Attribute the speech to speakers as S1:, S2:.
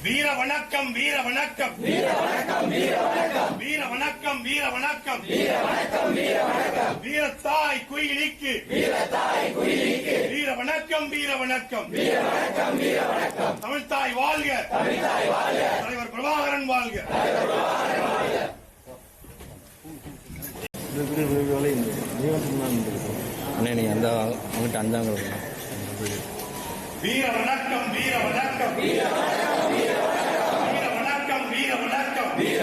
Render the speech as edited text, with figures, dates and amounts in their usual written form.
S1: வீர வணக்கம் வீர வணக்கம் வீர வணக்கம் வீர வணக்கம் வீர வணக்கம் வீர வணக்கம் வீர வணக்கம் வீர வணக்கம் வீரத்தாய் குயிலிக்கு வீரத்தாய் குயிலிக்கு வீர வணக்கம் வீர வணக்கம் வீர வணக்கம் வீர வணக்கம் தமிழ்தாய் வாழ்க தமிழ்தாய் வாழ்க தலைவர் பிரபாகரன் வாழ்க தலைவர் பிரபாகரன் வாழ்க
S2: நீ அந்த அவங்ககிட்ட அந்தாங்க
S1: வீர வணக்கம் வீர வணக்கம் வீர வணக்கம் வீர வணக்கம் வீர வணக்கம் வீர வணக்கம் வீர